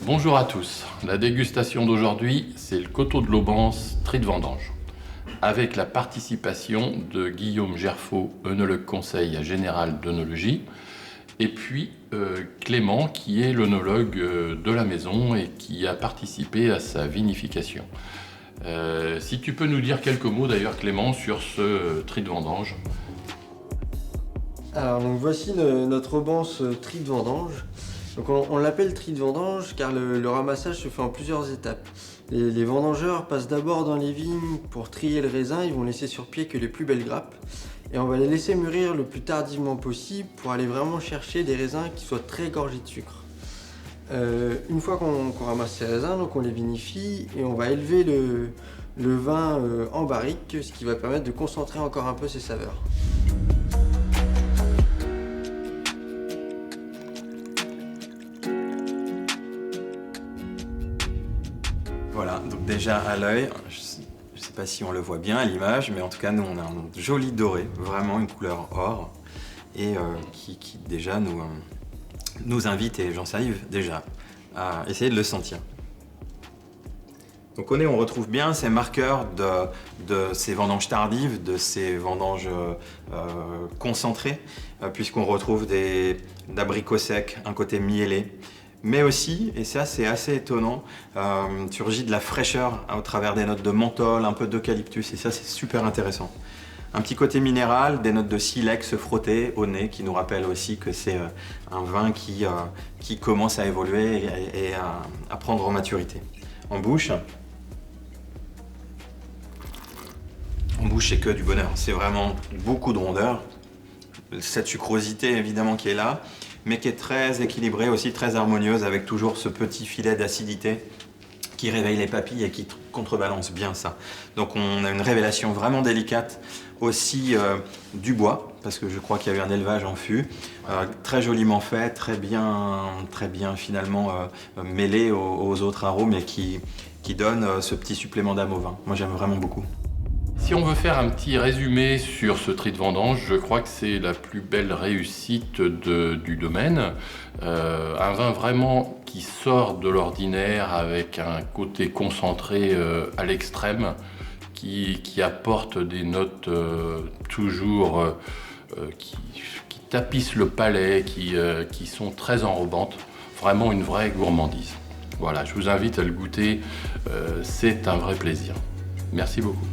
Bonjour à tous, la dégustation d'aujourd'hui, c'est le Coteau de l'Aubance Trie de Vendange, avec la participation de Guillaume Gerfaud, œnologue conseil général d'œnologie, et puis Clément, qui est l'œnologue de la maison et qui a participé à sa vinification. Si tu peux nous dire quelques mots d'ailleurs, Clément, sur ce Trie de Vendange. Alors donc voici notre Aubance Trie de Vendange. Donc on l'appelle Trie de Vendange car le ramassage se fait en plusieurs étapes. Les vendangeurs passent d'abord dans les vignes pour trier le raisin, ils vont laisser sur pied que les plus belles grappes. Et on va les laisser mûrir le plus tardivement possible pour aller vraiment chercher des raisins qui soient très gorgés de sucre. Une fois qu'on ramasse ces raisins, donc on les vinifie et on va élever le vin en barrique, ce qui va permettre de concentrer encore un peu ses saveurs. Voilà, donc déjà à l'œil, je sais pas si on le voit bien à l'image, mais en tout cas nous on a un joli doré, vraiment une couleur or, et qui déjà nous invite, et j'en salive déjà, à essayer de le sentir. Donc au nez on retrouve bien ces marqueurs de ces vendanges tardives, de ces vendanges concentrées, puisqu'on retrouve d'abricots secs, un côté miellé. Mais aussi, et ça c'est assez étonnant, surgit de la fraîcheur au travers des notes de menthol, un peu d'eucalyptus, et ça c'est super intéressant. Un petit côté minéral, des notes de silex frottées au nez qui nous rappellent aussi que c'est un vin qui commence à évoluer et à prendre en maturité. En bouche, c'est que du bonheur, c'est vraiment beaucoup de rondeur, cette sucrosité évidemment qui est là, mais qui est très équilibrée aussi, très harmonieuse, avec toujours ce petit filet d'acidité qui réveille les papilles et qui contrebalance bien ça. Donc on a une révélation vraiment délicate aussi du bois, parce que je crois qu'il y a eu un élevage en fût, très joliment fait, très bien finalement mêlé aux autres arômes et qui donne ce petit supplément d'âme au vin. Moi j'aime vraiment beaucoup. Si on veut faire un petit résumé sur ce Trie de Vendange, je crois que c'est la plus belle réussite du domaine. Un vin vraiment qui sort de l'ordinaire avec un côté concentré à l'extrême, qui apporte des notes toujours qui tapissent le palais, qui sont très enrobantes. Vraiment une vraie gourmandise. Voilà, je vous invite à le goûter, c'est un vrai plaisir. Merci beaucoup.